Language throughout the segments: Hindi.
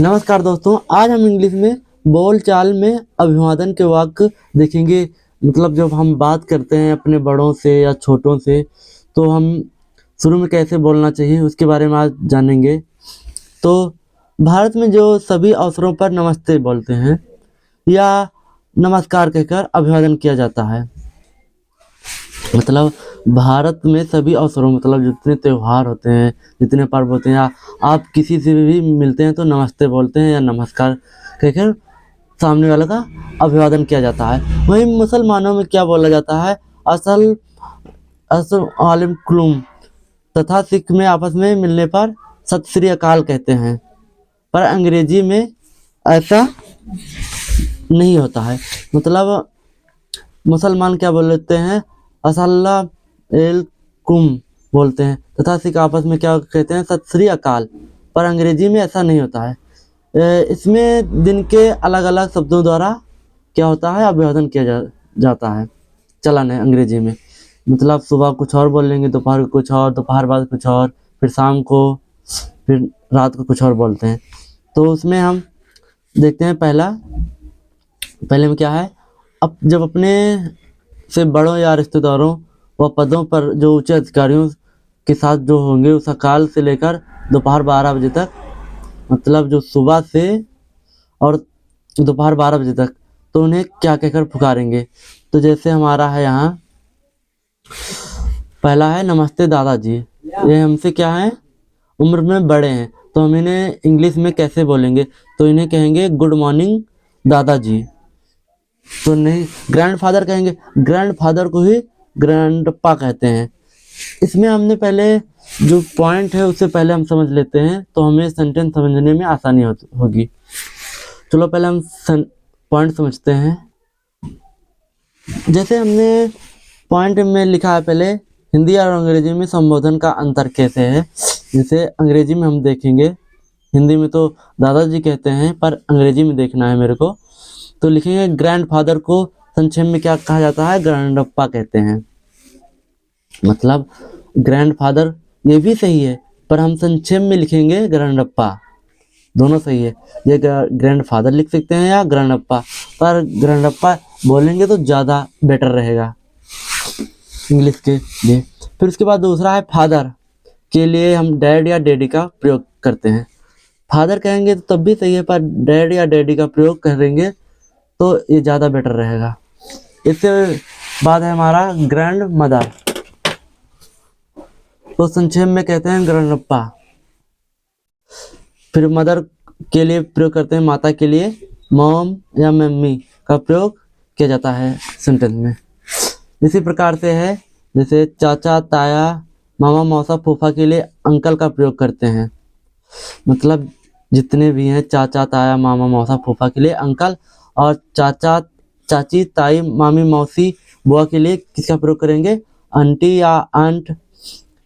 नमस्कार दोस्तों, आज हम इंग्लिश में बोलचाल में अभिवादन के वाक्य देखेंगे। मतलब जब हम बात करते हैं अपने बड़ों से या छोटों से, तो हम शुरू में कैसे बोलना चाहिए उसके बारे में आज जानेंगे। तो भारत में जो सभी अवसरों पर नमस्ते बोलते हैं या नमस्कार कहकर अभिवादन किया जाता है। मतलब भारत में सभी अवसरों मतलब जितने त्यौहार होते हैं, जितने पर्व होते हैं, या आप किसी से भी मिलते हैं तो नमस्ते बोलते हैं या नमस्कार कहकर सामने वाले का अभिवादन किया जाता है। वहीं मुसलमानों में क्या बोला जाता है, असल अस्सलामुअलैकुम, तथा सिख में आपस में मिलने पर सत श्री अकाल कहते हैं। पर अंग्रेजी में ऐसा नहीं होता है। मतलब मुसलमान क्या बोलते हैं, अस्सलामुअलैकुम बोलते हैं, तथा सिख आपस में क्या कहते हैं, सत श्री अकाल। पर अंग्रेजी में ऐसा नहीं होता है। इसमें दिन के अलग अलग शब्दों द्वारा क्या होता है, अभिवादन किया जाता है। चलन है अंग्रेजी में। मतलब सुबह कुछ और बोल लेंगे, दोपहर को कुछ और, दोपहर बाद कुछ और, फिर शाम को, फिर रात को कुछ और बोलते हैं। तो उसमें हम देखते हैं पहले में क्या है, अब जब अपने से बड़ों या रिश्तेदारों व पदों पर जो उच्च अधिकारियों के साथ जो होंगे, उस सकाल से लेकर दोपहर 12 बजे तक, मतलब जो सुबह से और दोपहर 12 बजे तक, तो उन्हें क्या कहकर पुकारेंगे। तो जैसे हमारा है यहाँ पहला है नमस्ते दादाजी। ये हमसे क्या है, उम्र में बड़े हैं, तो हम इन्हें इंग्लिश में कैसे बोलेंगे, तो इन्हें कहेंगे गुड मॉर्निंग दादाजी। तो नहीं ग्रैंडफादर कहेंगे, ग्रैंडफादर को ही ग्रैंडपा कहते हैं। इसमें हमने पहले जो पॉइंट है उससे पहले हम समझ लेते हैं, तो हमें सेंटेंस समझने में आसानी होगी। चलो पहले हम पॉइंट समझते हैं। जैसे हमने पॉइंट में लिखा है, पहले हिंदी और अंग्रेजी में संबोधन का अंतर कैसे है। जैसे अंग्रेजी में हम देखेंगे, हिंदी में तो दादाजी कहते हैं, पर अंग्रेजी में देखना है मेरे को। तो लिखेंगे ग्रैंडफादर को संक्षेप में क्या कहा जाता है, ग्रैंडप्पा कहते हैं। मतलब ग्रैंडफादर ये भी सही है, पर हम संक्षेप में लिखेंगे ग्रैंडप्पा, दोनों सही है। ये ग्रैंडफादर लिख सकते हैं या ग्रैंडप्पा, पर ग्रैंडप्पा बोलेंगे तो ज़्यादा बेटर रहेगा इंग्लिश के लिए। फिर उसके बाद दूसरा है फादर के लिए हम डैड या डैडी का प्रयोग करते हैं। फादर कहेंगे तो तब भी सही है, पर डैड या डैडी का प्रयोग करेंगे तो ये ज़्यादा बेटर रहेगा। इसके बाद है हमारा ग्रैंड मदर, तो संक्षेप में कहते हैं ग्रैंडप्पा। फिर मदर के लिए प्रयोग करते हैं, माता के लिए मॉम या मम्मी का प्रयोग किया जाता है सेंटेंस में। इसी प्रकार से है, जैसे चाचा ताया मामा मौसा फूफा के लिए अंकल का प्रयोग करते हैं। मतलब जितने भी हैं चाचा ताया मामा मौसा फूफा के लिए अंकल, और चाचा चाची ताई मामी मौसी बुआ के लिए किसका प्रयोग करेंगे, आंटी या आंट या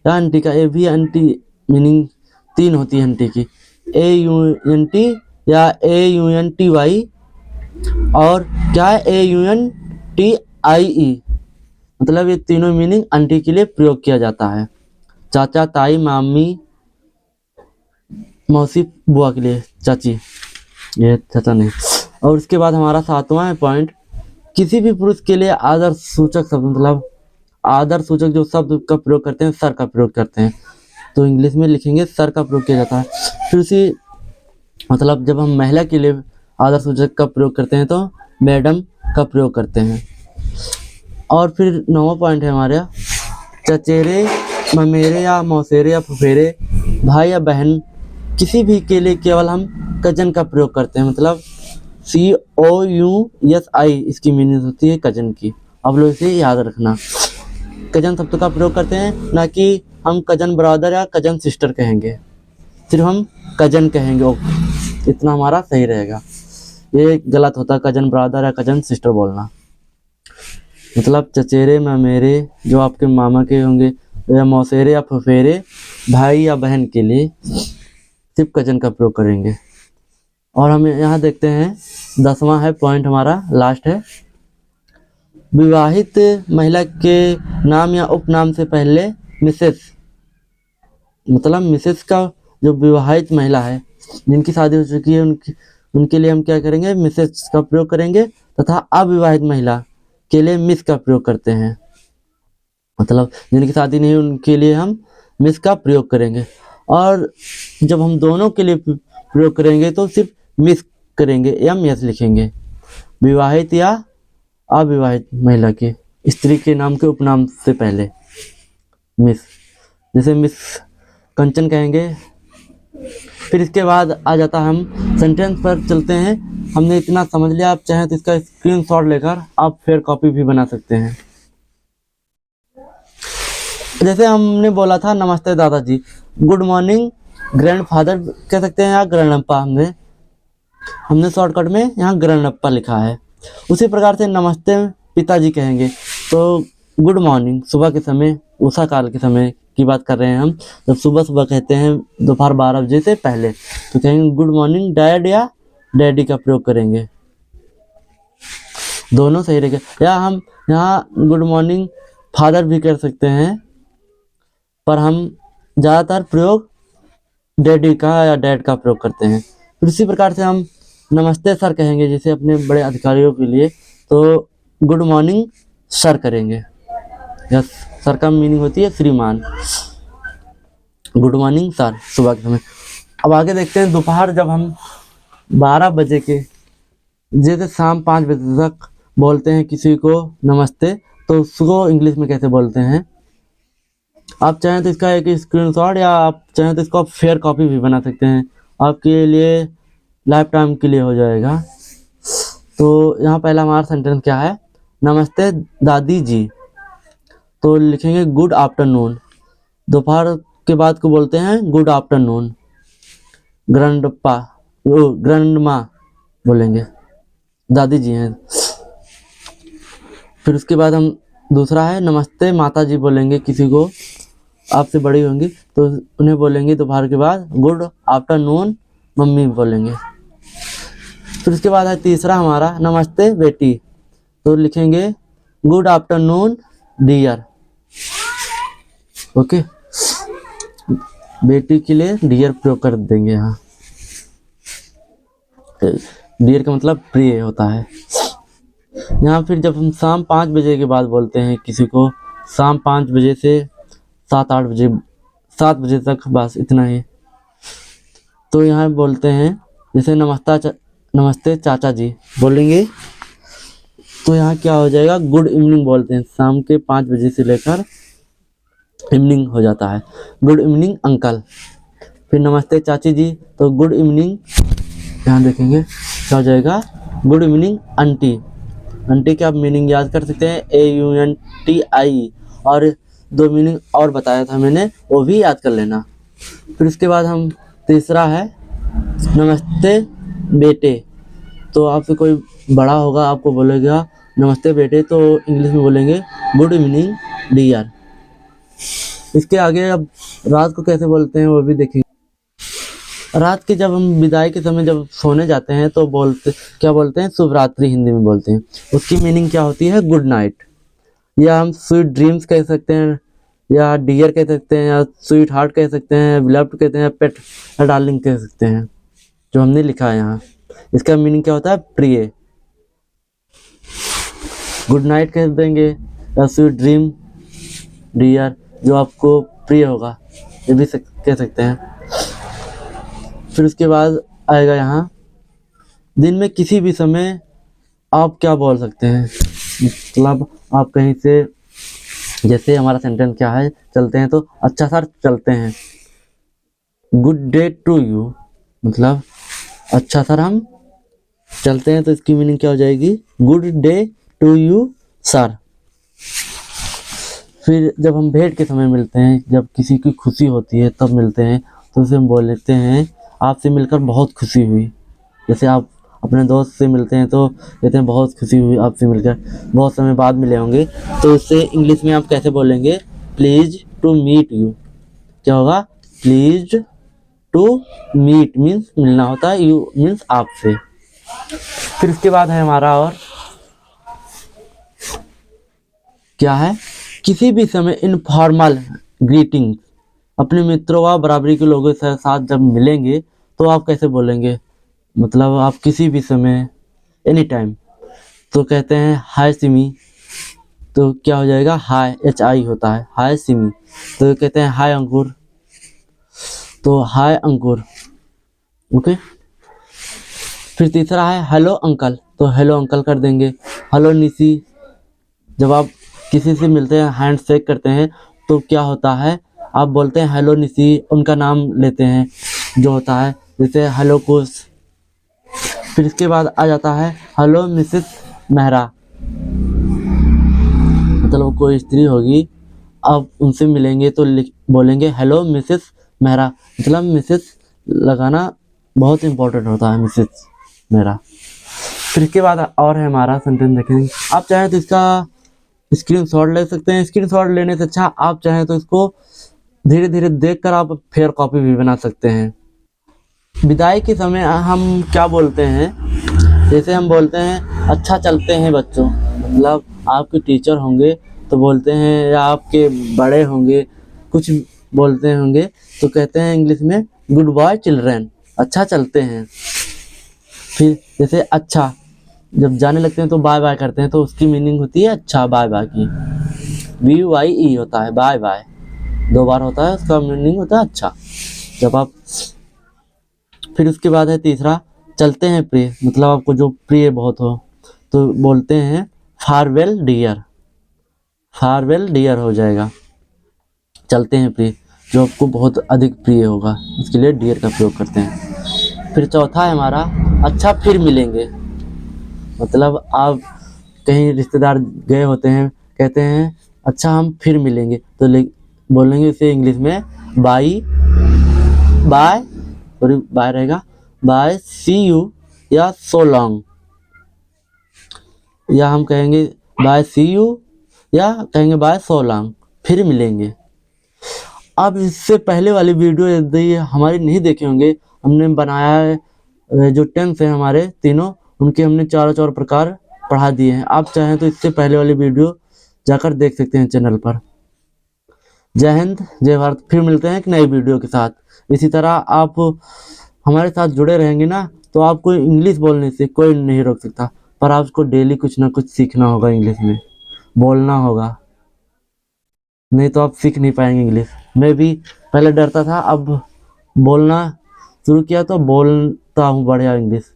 आंटी का। ये भी आंटी मीनिंग 3 होती है आंटी की, AUNT या AUNTY, और क्या है AUNTIE। मतलब ये तीनों मीनिंग आंटी के लिए प्रयोग किया जाता है। चाचा ताई मामी मौसी बुआ के लिए चाची, ये चाचा नहीं। और उसके बाद हमारा 7वां है पॉइंट, किसी भी पुरुष के लिए आदर सूचक शब्द, मतलब आदर सूचक जो शब्द का प्रयोग करते हैं, सर का प्रयोग करते हैं। तो इंग्लिश में लिखेंगे सर का प्रयोग किया जाता है। फिर उसी मतलब जब हम महिला के लिए आदर सूचक का प्रयोग करते हैं तो मैडम का प्रयोग करते हैं। और फिर 9वां पॉइंट है हमारा, चचेरे ममेरे या मौसेरे या फुफेरे, भाई या बहन किसी भी के लिए केवल हम कजन का प्रयोग करते हैं। मतलब COUSI इसकी मीनिंग होती है कजन की। आप लोग इसे याद रखना, कजन शब्द का प्रयोग करते हैं, ना कि हम कजन ब्रदर या कजन सिस्टर कहेंगे, सिर्फ हम कजन कहेंगे, इतना हमारा सही रहेगा। ये गलत होता है कजन ब्रदर या कजन सिस्टर बोलना। मतलब चचेरे ममेरे जो आपके मामा के होंगे, या मौसेरे या फुफेरे भाई या बहन के लिए सिर्फ कजन का प्रयोग करेंगे। और हम यहाँ देखते हैं 10वां है पॉइंट हमारा, लास्ट है, विवाहित महिला के नाम या उपनाम से पहले मिसेस, मतलब मिसेस का जो विवाहित महिला है जिनकी शादी हो चुकी है उनके लिए हम क्या करेंगे, मिसेस का प्रयोग करेंगे, तथा अविवाहित महिला के लिए मिस का प्रयोग करते हैं। मतलब जिनकी शादी नहीं उनके लिए हम मिस का प्रयोग करेंगे। और जब हम दोनों के लिए प्रयोग करेंगे तो सिर्फ मिस करेंगे या मिस लिखेंगे, विवाहित या अविवाहित महिला के स्त्री के नाम के उपनाम से पहले मिस, जैसे मिस कंचन कहेंगे। फिर इसके बाद आ जाता है, हम सेंटेंस पर चलते हैं। हमने इतना समझ लिया, आप चाहें तो इसका स्क्रीनशॉट लेकर आप फिर कॉपी भी बना सकते हैं। जैसे हमने बोला था नमस्ते दादाजी, गुड मॉर्निंग ग्रैंडफादर कह सकते हैं या ग्रैंडअप्पा, हमने शॉर्टकट में यहाँ ग्रैंडअप्पा लिखा है। उसी प्रकार से नमस्ते पिताजी कहेंगे तो गुड मॉर्निंग, सुबह के समय, उषा काल के समय की बात कर रहे हैं हम, जब सुबह सुबह कहते हैं दोपहर 12 बजे से पहले, तो कहेंगे गुड मॉर्निंग डैड या डैडी का प्रयोग करेंगे, दोनों सही रहेगा। या हम यहाँ गुड मॉर्निंग फादर भी कर सकते हैं, पर हम ज़्यादातर प्रयोग डैडी का या डैड का प्रयोग करते हैं। फिर इसी प्रकार से हम नमस्ते सर कहेंगे, जैसे अपने बड़े अधिकारियों के लिए, तो गुड मॉर्निंग सर करेंगे। यस, सर का मीनिंग होती है श्रीमान। गुड मॉर्निंग सर सुबह के समय। अब आगे देखते हैं, दोपहर जब हम 12 बजे के, जैसे शाम 5 बजे तक बोलते हैं किसी को नमस्ते, तो उसको इंग्लिश में कैसे बोलते हैं। आप चाहें तो इसका एक स्क्रीनशॉट या आप चाहें तो इसको आप फेयर कॉपी भी बना सकते हैं, आपके लिए लाइफ टाइम के लिए हो जाएगा। तो यहाँ पहला हमारा सेंटेंस क्या है, नमस्ते दादी जी, तो लिखेंगे गुड आफ्टरनून। दोपहर के बाद को बोलते हैं गुड आफ्टरनून। ग्रैंडपा ग्रैंडमा बोलेंगे, दादी जी हैं। फिर उसके बाद हम दूसरा है नमस्ते माता जी बोलेंगे, किसी को आपसे बड़ी होंगी तो उन्हें बोलेंगे दोपहर के बाद गुड आफ्टरनून मम्मी बोलेंगे। फिर उसके बाद है तीसरा हमारा नमस्ते बेटी, तो लिखेंगे गुड आफ्टरनून डियर। ओके, बेटी के लिए डियर प्रयोग कर देंगे। यहाँ डियर का मतलब प्रिय होता है। यहाँ फिर जब हम शाम 5 बजे के बाद बोलते हैं किसी को, शाम 5 बजे से 7-8 बजे, 7 बजे तक, बस इतना ही, तो यहाँ बोलते हैं जैसे नमस्ते चाचा जी बोलेंगे, तो यहाँ क्या हो जाएगा, गुड इवनिंग बोलते हैं। शाम के 5 बजे से लेकर इवनिंग हो जाता है, गुड इवनिंग अंकल। फिर नमस्ते चाची जी, तो गुड इवनिंग, यहाँ देखेंगे क्या हो जाएगा, गुड इवनिंग आंटी। आंटी का आप मीनिंग याद कर सकते हैं, AUNTI, और 2 मीनिंग और बताया था मैंने, वो भी याद कर लेना। फिर उसके बाद हम तीसरा है नमस्ते बेटे, तो आपसे कोई बड़ा होगा आपको बोलेगा नमस्ते बेटे, तो इंग्लिश में बोलेंगे गुड इवनिंग डियर। इसके आगे अब रात को कैसे बोलते हैं वो भी देखेंगे। रात के जब हम विदाई के समय जब सोने जाते हैं तो क्या बोलते हैं, शुभ रात्रि हिंदी में बोलते हैं। उसकी मीनिंग क्या होती है, गुड नाइट, या हम स्वीट ड्रीम्स कह सकते हैं, या डियर कह सकते हैं, या स्वीट हार्ट कह सकते हैं, बिलव्ड कहते हैं, पेट या डार्लिंग कह सकते हैं, जो हमने लिखा है यहाँ। इसका मीनिंग क्या होता है, प्रिय। गुड नाइट कह देंगे, या स्वीट ड्रीम डियर, जो आपको प्रिय होगा, ये भी कह सकते हैं। फिर उसके बाद आएगा यहाँ दिन में किसी भी समय आप क्या बोल सकते हैं, मतलब आप कहीं से, जैसे हमारा सेंटेंस क्या है, चलते हैं तो अच्छा सर चलते हैं, गुड डे टू यू, मतलब अच्छा सर हम चलते हैं, तो इसकी मीनिंग क्या हो जाएगी, good day to you sir. फिर जब हम भेंट के समय मिलते हैं, जब किसी की खुशी होती है तब मिलते हैं, तो उसे हम बोल लेते हैं आपसे मिलकर बहुत खुशी हुई। जैसे आप अपने दोस्त से मिलते हैं तो कहते हैं बहुत खुशी हुई आपसे मिलकर, बहुत समय बाद मिले होंगे, तो उससे इंग्लिश में आप कैसे बोलेंगे, प्लीज टू मीट यू। क्या होगा, प्लीज टू मीट मीन्स मिलना होता है, यू मीन्स आपसे। फिर उसके बाद है हमारा, और क्या है, किसी भी समय इनफॉर्मल ग्रीटिंग, अपने मित्रों व बराबरी के लोगों के साथ जब मिलेंगे तो आप कैसे बोलेंगे, मतलब आप किसी भी समय, एनी टाइम, तो कहते हैं हाय सिमी, तो क्या हो जाएगा, हाय, HI होता है, हाय सिमी। तो कहते हैं हाय अंकुर, तो हाय अंकुर। ओके। फिर तीसरा है हेलो अंकल, तो हेलो अंकल कर देंगे। हेलो निशी, जब आप किसी से मिलते हैं, हैंड शेक करते हैं, तो क्या होता है, आप बोलते हैं हेलो निशी, उनका नाम लेते हैं जो होता है, जैसे हेलो कुश। फिर इसके बाद आ जाता है हेलो मिसेस मेहरा, मतलब कोई स्त्री होगी, आप उनसे मिलेंगे तो बोलेंगे हेलो मिसेस मेहरा, मतलब मिसेस लगाना बहुत इंपॉर्टेंट होता है, मिसेस मेहरा। फिर इसके बाद और है हमारा सेंटेंस देखेंगे। आप चाहें तो इसका स्क्रीनशॉट ले सकते हैं। स्क्रीनशॉट लेने से अच्छा आप चाहें तो इसको धीरे धीरे देखकर आप फेयर कॉपी भी बना सकते हैं। विदाई के समय हम क्या बोलते हैं, जैसे हम बोलते हैं अच्छा चलते हैं बच्चों, मतलब आपके टीचर होंगे तो बोलते हैं, या आपके बड़े होंगे कुछ बोलते होंगे, तो कहते हैं इंग्लिश में गुड बाय चिल्ड्रन, अच्छा चलते हैं। फिर जैसे अच्छा, जब जाने लगते हैं तो बाय बाय करते हैं, तो उसकी मीनिंग होती है अच्छा, बाय बाय की, BYE होता है, बाय बाय, 2 बार होता है, उसका मीनिंग होता है अच्छा, जब आप। फिर उसके बाद है तीसरा, चलते हैं प्रिय, मतलब आपको जो प्रिय बहुत हो, तो बोलते हैं फारवेल डियर, फारवेल डियर हो जाएगा, चलते हैं प्रिय, जो आपको बहुत अधिक प्रिय होगा, इसके लिए डियर का प्रयोग करते हैं। फिर चौथा है हमारा अच्छा फिर मिलेंगे, मतलब आप कहीं रिश्तेदार गए होते हैं, कहते हैं अच्छा हम फिर मिलेंगे, तो बोलेंगे इसे इंग्लिश में बाय, बाय, सॉरी बाय रहेगा, बाय सी यू, या सो लॉन्ग, या हम कहेंगे बाय सी यू, या कहेंगे बाय सो लॉन्ग, फिर मिलेंगे। अब इससे पहले वाली वीडियो यदि हमारी नहीं देखे होंगे, हमने बनाया है, जो टेंस है हमारे तीनों, उनके हमने चारों चार प्रकार पढ़ा दिए हैं। आप चाहें तो इससे पहले वाली वीडियो जाकर देख सकते हैं चैनल पर। जय हिंद, जय भारत। फिर मिलते हैं एक नई वीडियो के साथ। इसी तरह आप हमारे साथ जुड़े रहेंगे ना, तो आपको इंग्लिश बोलने से कोई नहीं रोक सकता, पर आपको डेली कुछ ना कुछ सीखना होगा, इंग्लिश में बोलना होगा, नहीं तो आप सीख नहीं पाएंगे इंग्लिश। मैं भी पहले डरता था, अब बोलना शुरू किया तो बोलता हूँ बढ़िया इंग्लिश।